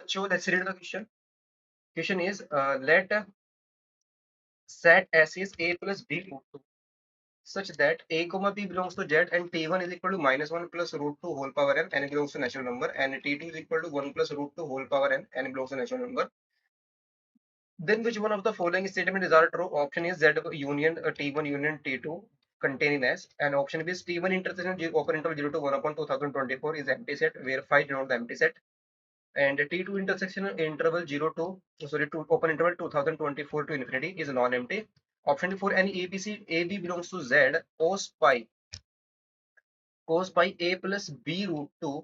So let's read the question. Question is let set S is A plus B root 2 such that A comma B belongs to Z and T1 is equal to -1 plus root 2 whole power n belongs to natural number, and T2 is equal to 1 plus root 2 whole power n belongs to natural number. Then which one of the following statement is are true? Option is Z union T1 union T2 containing S, and option B is T1 intersection open interval 0 to 1 upon 2024 is empty set where 5 denote the empty set, and T2 intersection interval 0 to open interval 2024 to infinity is non-empty. Option 4, any ABC AB belongs to Z cos pi A plus B root 2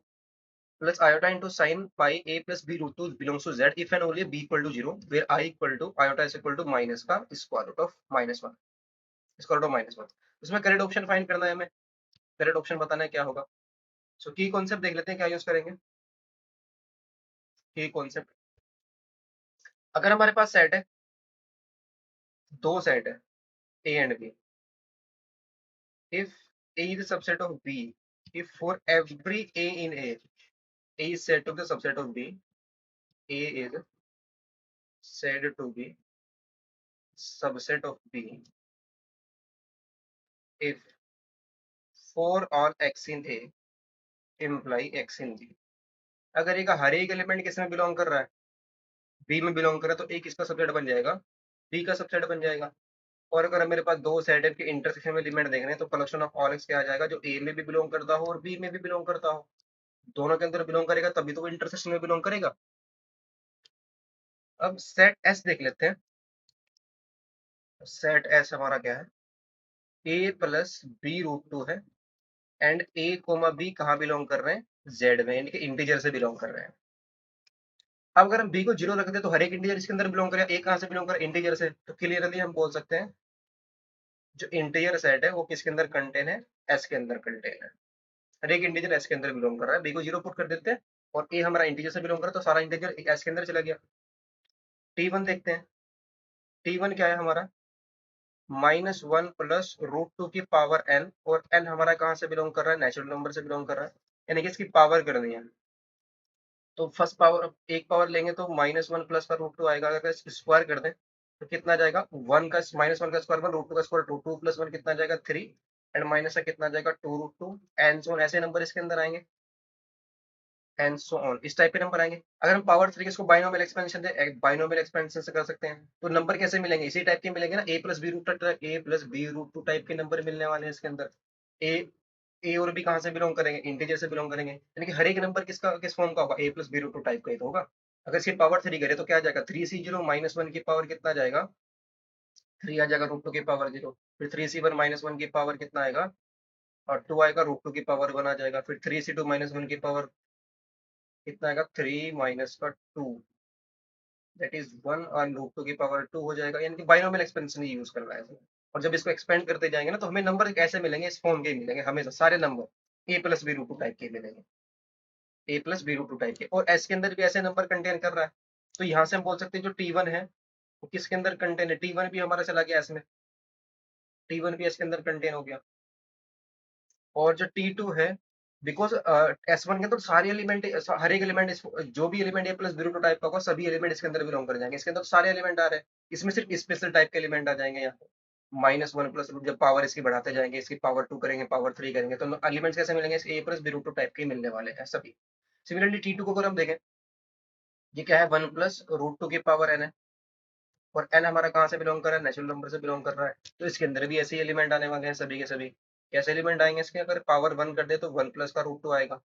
plus iota into sin pi A plus B root 2 belongs to Z if and only B equal to 0 where I equal to iota is equal to minus का square root of -1 square root of -1। उसमें correct option find करना है हमें, correct option बताना है क्या होगा। सो की कॉन्सेप्ट देख लेते हैं क्या यूज करेंगे। की कॉन्सेप्ट, अगर हमारे पास सेट है, दो सेट है A and B, if A is a subset of B, if for every A in A is said to be the subset of B, A is said to be subset of B if for all x in A imply x in B। अगर एक हर एक element किस में belong कर रहा है, B में belong कर रहा है, तो ए किसका सबसेट बन जाएगा, बी का सबसेट बन जाएगा। और अगर मेरे पास दो सेट है के इंटरसेक्शन में एलिमेंट देखने हैं तो कलेक्शन ऑफ ऑल एक्स क्या आ जाएगा, जो ए में भी बिलोंग करता हो और बी में भी बिलोंग करता हो, दोनों के अंदर बिलोंग करेगा तभी तो वो इंटरसेक्शन में बिलोंग करेगा। अब सेट एस देख लेते हैं। सेट एस हमारा क्या है, ए प्लस बी रूट 2 है एंड ए कोमा बी कहाँ बिलोंग कर रहे हैं, जेड में, यानी कि इंटीजर से बिलोंग कर रहे हैं। अब अगर हम बी को 0 रख दे तो हर एक इंटीजर इसके अंदर बिलोंग करेगा, ए कहाँ से बिलोंग कर इंटीजर से, तो क्लियरली हम बोल सकते हैं जो इंटीजर सेट है वो किसके अंदर कंटेन है, एस के अंदर कंटेन है। हर एक इंटीजर एस के अंदर बिलोंग कर रहा है, बी को 0 पुट कर देते हैं और ए हमारा इंटीजर से बिलोंग कर रहा है तो सारा इंटीजर एस के अंदर चला गया। T1 देखते हैं, T1 क्या है हमारा, -1 प्लस रूट 2 की पावर n, और n हमारा कहाँ से बिलोंग कर रहा है, नेचुरल नंबर से बिलोंग कर रहा है, यानी कि इसकी पावर करनी है। तो फर्स्ट पावर, एक पावर लेंगे तो -1 प्लस का रूट 2 आएगा, अगर स्क्वायर कर दें तो कितना जाएगा, वन का -1 का स्क्वायर 1, रूट 2 का स्क्वायर 2, 2 प्लस 1 कितना जाएगा 3, एंड माइनस का कितना जाएगा 2 रूट 2 एंड सो ऐसे नंबर इसके अंदर आएंगे एंड सो ऑन, इस टाइप के नंबर आएंगे। अगर हम पावर 3 इसको बाइनोमियल एक्सपेंशन दे, बाइनोमियल एक्सपेंशन से कर सकते हैं, तो नंबर कैसे मिलेंगे, इसी टाइप के मिलेंगे ना, ए प्लस बी रूट 2 टाइप के नंबर मिलने वाले हैं इसके अंदर। ए ए और बी कहाँ से बिलोंग करेंगे, इंटीजर से बिलोंग करेंगे, यानी कि हर एक नंबर किसका किस फॉर्म का होगा, ए प्लस बी रूट 2 टाइप का ही तो होगा। अगर इसकी पावर 3 करे तो क्या आ जाएगा, 3c0 -1 की पावर कितना आ जाएगा, 3 आ जाएगा रूट 2 की पावर 0, फिर 3c1 -1 की पावर कितना आएगा, और 2 आएगा रूट 2 की पावर 1 आ जाएगा, फिर 3c2 -1 की पावर कितना आएगा, 3 माइनस का 2 दैट इज 1 और रूट 2 की पावर 2 हो जाएगा, यानी कि बाइनोमियल एक्सपेंशन यूज कर रहा है। और जब इसको एक्सपेंड करते जाएंगे ना तो हमें नंबर कैसे मिलेंगे, इस फॉर्म के मिलेंगे हमेशा सारे नंबर, ए प्लस बी रूट 2 टाइप के मिलेंगे, ए प्लस बी रूट 2 टाइप के, और एस के अंदर भी ऐसे नंबर कंटेन कर रहा है। तो यहाँ से हम बोल सकते हैं जो T1 है वो किसके अंदर कंटेन है, T1 भी हमारा चला गया इसमें, T1 भी एस के अंदर कंटेन हो गया। और जो T2 है, बिकॉज S1 के अंदर सारे एलिमेंट, हर एक एलिमेंट जो भी एलिमेंट ए प्लस बी रूट 2 टाइप का होगा सभी एलिमेंट इसके अंदर बिलोंग कर जाएंगे, इसके अंदर सारे एलिमेंट आ रहे हैं, इसमें सिर्फ स्पेशल टाइप के एलिमेंट आ जाएंगे यहाँ। -1 प्लस रूट, जब पावर इसकी बढ़ाते जाएंगे, इसकी पावर 2 करेंगे, पावर 3 करेंगे, तो एलिमेंट्स कैसे मिलेंगे, ए प्लस बी रूट 2 टाइप के मिलने वाले हैं सभी। सिमिलरली T2 को अगर हम देखें, ये क्या है, 1 प्लस रूट 2 की पावर n है, और n हमारा कहाँ से बिलोंग कर रहा है, नेचुरल नंबर से बिलोंग कर रहा है, तो इसके अंदर भी ऐसे ही एलिमेंट आने वाले हैं सभी के सभी। कैसे एलिमेंट आएंगे इसके, अगर पावर 1 कर दे तो 1 प्लस का रूट 2 आएगा,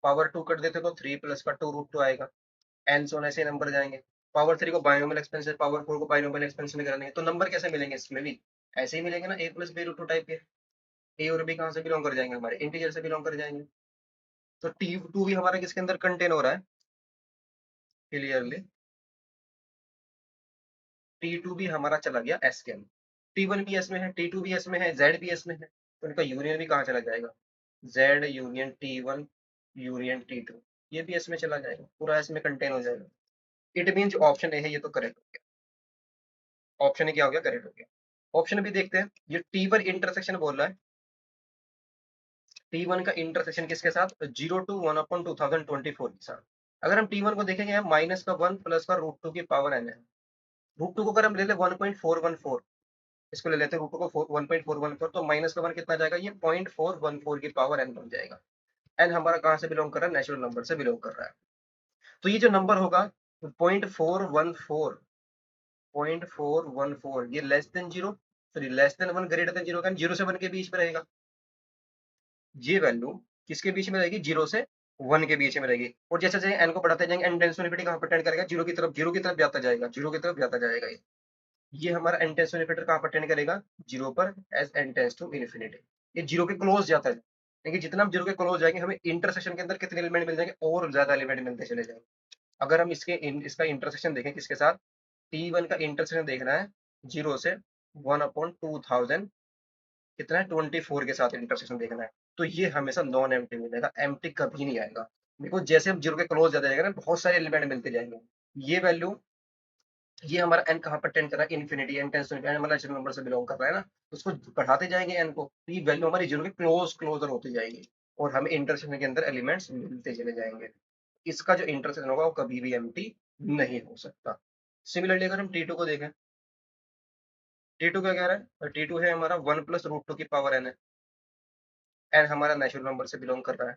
पावर 2 कर देते तो 3 प्लस का 2 रूट 2 आएगा, एंड सो ऑन ऐसे नंबर जाएंगे। पावर 3 को बाइनोमियल एक्सपेंशन, पावर 4 को बाइनोमियल एक्सपेंशन करने हैं, तो नंबर कैसे मिलेंगे इसमें भी ऐसे ही मिलेंगे ना, ए प्लस बी रूट 2 टाइप के। ए और बी कहाँ से बिलोंग कर जाएंगे, हमारे इंटीजर से बिलोंग कर जाएंगे। तो T2 भी हमारा किसके अंदर कंटेन हो रहा है, क्लियरली T2 भी हमारा चला गया एस के अंदर, T1 भी एस में है, T2 भी एस में है, जेड भी एस में है, तो इनका यूनियन भी कहाँ चला जाएगा, Z union T1 union T2, ये भी एस में चला जाएगा, पूरा एस में कंटेन हो जाएगा। इट मीन जो ऑप्शन ए है ये तो करेक्ट हो गया, ऑप्शन ए क्या हो गया, करेक्ट हो गया। ऑप्शन बी देखते हैं, ये T1 इंटरसेक्शन बोल रहा है, T1 का इंटरसेक्शन किसके साथ, 0 to 1 upon 2024 के साथ, अगर हम T1 को देखेंगे माइनस का 1 प्लस का √2 की पावर n है। √2 को अगर हम ले लें 1.414, इसको ले लेते हैं √2 को 1.414, तो माइनस का 1 कितना जाएगा, ये 0.414 की पावर n बन जाएगा। n हमारा कहाँ से बिलोंग कर रहा है, नेचुरल नंबर से बिलोंग कर रहा है। तो ये जो नंबर होगा 0.414, ये less than zero, sorry less than 1 greater than zero, 0 से 1 के बीच में रहेगा। ये वैल्यू किसके बीच में रहेगी, 0 से 1 के बीच में रहेगी। और जैसे जैसे n को बढ़ाते जाएंगे n टेंस टू इन्फिनिटी कहाँ पर टेंड करेगा, जीरो की तरफ जाता जाएगा, जीरो की तरफ जाता जाएगा। ये हमारा n टेंस टू इन्फिनिटी कहाँ पर टेंड करेगा, जीरो पर, as n tends to infinity. ये जीरो के क्लोज जाता है, लेकिन जितना हम जीरो के क्लोज जाएंगे हमें इंटरसेक्शन के अंदर कितने एलिमेंट मिल जाएंगे, और ज्यादा एलिमेंट मिलते चले जाएंगे। अगर हम इसका इंटरसेक्शन देखें किसके साथ, T1 का इंटरसेक्शन देखना है 0 से 1/2000 कितना है 24 के साथ इंटरसेक्शन देखना है, तो ये हमेशा नॉन एम्प्टी मिलेगा, एम्प्टी कभी नहीं आएगा। बिकॉज जैसे हम जीरो के क्लोज जाते जाएंगे ना, बहुत सारे एलिमेंट मिलते जाएंगे। ये वैल्यू, ये हमारा n कहाँ पर टेंड कर रहा है, infinity, n tends to infinity, हमारा नेचुरल नंबर से बिलोंग कर रहा है ना, तो उसको बढ़ाते जाएंगे n को, तो ये वैल्यू हमारी जीरो के क्लोजर होती जाएगी, और हमें इंटरसेक्शन के अंदर एलिमेंट्स मिलते चले जाएंगे। इसका जो इंटरसेक्शन होगा वो कभी भी एम्प्टी नहीं हो सकता। सिमिलरली अगर हम T2 को देखें, T2 क्या कह रहा है, T2 है हमारा 1 प्लस √2 की पावर n है, n हमारा नेचुरल नंबर से बिलोंग कर रहा है,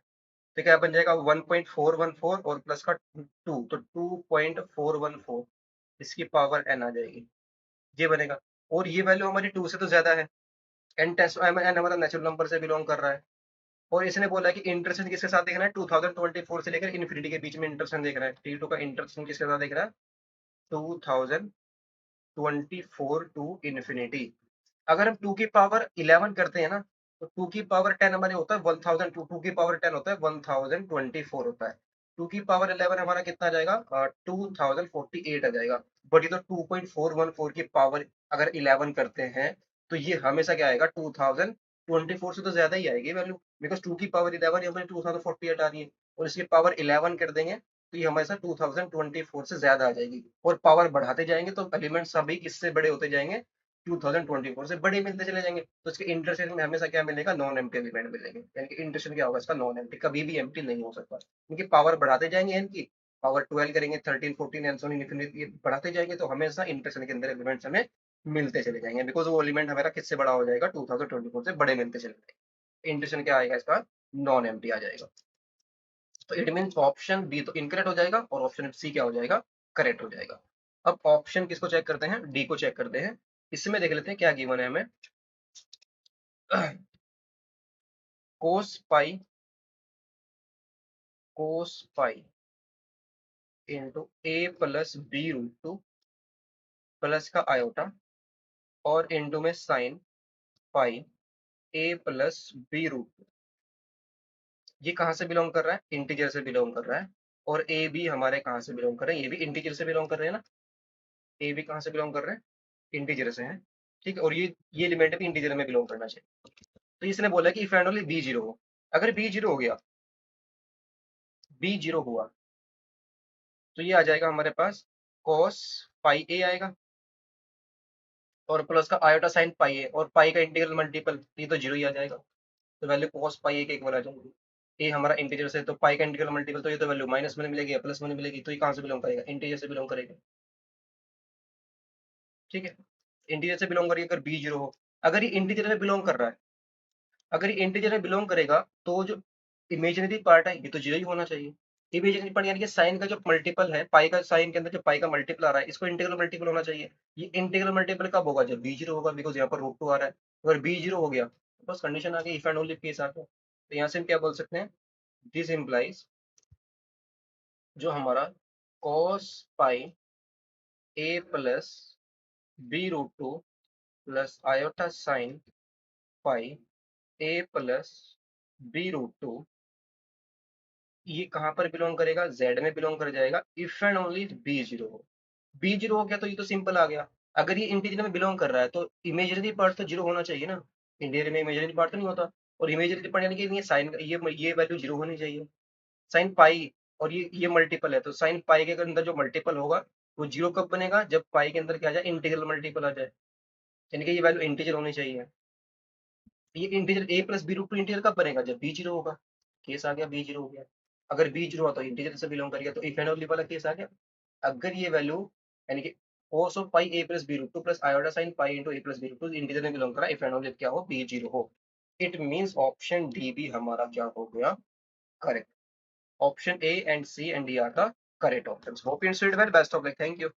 तो क्या बन जाएगा 1.414 और प्लस का 2, तो 2.414 इसकी पावर n आ जाएगी, ये बनेगा। और ये वैल्यू हमारी 2 से तो ज्यादा है, n टेस्ट n हमारा नेचुरल नंबर से बिलोंग कर रहा है, और इसने बोला है कि इंटरसेक्शन किसके साथ देखना है, 2024 से लेकर इन्फिनिटी के बीच में इंटरसेक्शन देखना है। T2 का इंटरसेक्शन किसके साथ देख रहा है, 2024 टू इन्फिनिटी। अगर हम 2 की पावर 11 करते हैं ना, तो 2 की पावर 10 हमारे होता है 1000, 2 की पावर 10 होता है 1024 होता है। 2 की पावर 11 हमारा कितना आ जाएगा, 2048 आ जाएगा। बट ये तो 2.414 की पावर अगर 11 करते हैं, तो ये हमेशा क्या आएगा, 2024 से तो ज्यादा ही आएगी वैल्यू, बिकॉज 2 की पावर 11 हमारी 2048 आ रही है, और इसकी पावर 11 कर देंगे तो ये हमेशा 2024 से ज्यादा आ जाएगी, और पावर बढ़ाते जाएंगे तो एलिमेंट सभी किससे बड़े होते जाएंगे, 2024 से बड़े मिलते चले जाएंगे, तो इसके इंटरसेक्शन में हमेशा क्या मिलेगा, नॉन एम्प्टी एलिमेंट मिलेंगे, यानी कि इंटरसेक्शन क्या होगा इसका, नॉन एम्प्टी, कभी भी एम्प्टी नहीं हो सकता, क्योंकि पावर बढ़ाते जाएंगे एन की, पावर 12 करेंगे, 13 14 एंड सो ऑन इन्फिनिटी बढ़ाते जाएंगे, तो हमेशा इंटरसेक्शन के अंदर एलिमेंट्स हमें मिलते चले जाएंगे, बिकॉज वो एलिमेंट हमारा किससे बड़ा हो जाएगा, 2024 से बड़े मिलते चले जाएंगे। इंटरसेक्शन क्या आएगा इसका, नॉन एम्प्टी आ जाएगा। तो इट मीन ऑप्शन बी तो इनकरेक्ट हो जाएगा, और ऑप्शन सी क्या हो जाएगा, करेक्ट हो जाएगा। अब ऑप्शन किसको चेक करते हैं, डी को चेक करते हैं। इसमें देख लेते हैं क्या गिवन है हमें। कोस पाई, कोस पाई into A plus b√2 plus का आयोटा, और इंटू में sign pi A plus b√2, ये कहाँ से बिलोंग कर रहा है, इंटीजर से बिलोंग कर रहा है। और ए बी हमारे कहाँ से बिलोंग कर रहे हैं, ये भी इंटीजर से बिलोंग कर रहे हैं ना, ए बी कहाँ से बिलोंग कर रहे हैं, इंटीजर से है, ठीक है। और ये एलिमेंट भी इंटीजर में बिलोंग करना चाहिए। तो इसने बोला कि if and only B zero हो, अगर बी जीरो हो गया, बी जीरो हुआ, तो ये आ जाएगा हमारे पास cos पाई ए आएगा, और प्लस का आयोटा साइन पाई ए, और पाई का इंटीग्रल मल्टीपल, ये तो जीरो ही आ जाएगा, तो वैल्यू cos पाई ए के इक्वल आ जाएगी। ए हमारा इंटीजर से, तो पाई का इंटीग्रल मल्टीपल, तो ये तो वैल्यू माइनस में मिलेगी या प्लस में मिलेगी, तो ये कहाँ से बिलोंग करेगा, इंटीजर से बिलोंग करेगा, ठीक है। इंटीजर से बिलोंग करेगी अगर बी जीरो हो। अगर ये इंटीजर में बिलोंग कर रहा है, अगर ये इंटीजर में बिलोंग करेगा, तो जो इमेजिनरी पार्ट है ये तो जीरो ही होना चाहिए। इमेजिनरी पार्ट यानी कि साइन का जो मल्टीपल है, पाई का साइन के अंदर जो पाई का मल्टीपल आ रहा है, इसको इंटीग्रल मल्टीपल होना चाहिए। ये इंटीग्रल मल्टीपल कब होगा, जब बी जीरो होगा, बिकॉज यहाँ पर √2 आ रहा है। अगर बी जीरो हो गया तो बस कंडीशन आ गई, इफ एंड ओनली केस आ गया। तो यहाँ से हम क्या बोल सकते हैं, दिस इम्प्लाइज, जो हमारा cos pi A plus b√2 plus iota sine pi A plus b√2, ये कहाँ पर बिलोंग करेगा, जेड में बिलोंग कर जाएगा, if and only B zero हो। बी जीरो हो गया तो ये तो सिंपल आ गया। अगर ये इंटीजर में बिलोंग कर रहा है तो इमेजिनरी पार्ट तो जीरो होना चाहिए ना, इंटीजर में इमेजिनरी पार्ट तो नहीं होता। और इमेजिनरी पार्ट यानी कि ये साइन, ये वैल्यू जीरो होनी चाहिए, साइन पाई, और ये मल्टीपल है, तो साइन पाई के अंदर जो मल्टीपल होगा वो जीरो कब बनेगा, जब पाई के अंदर क्या आ जाए, इंटीग्रल मल्टीपल आ जाए, यानी कि ये वैल्यू इंटीजर होनी चाहिए। ये integer a plus b√2 integer कब बनेगा, जब बी जीरो होगा, केस आ गया बी जीरो हो गया। अगर बी जीरो हुआ तो इंटीजर से बिलोंग करेगा, तो इफ एंड ओनली वाला केस आ गया। अगर ये वैल्यू यानी कि cos of pi a plus B root two plus iota sine pi into A plus B root two integer में बिलोंग करा, इफ एंड ओनली क्या हो, बी जीरो हो। इट मींस ऑप्शन डी भी हमारा क्या हो गया, correct. Option A and C and D are the correct options. Hope you understood well, best of luck, thank you.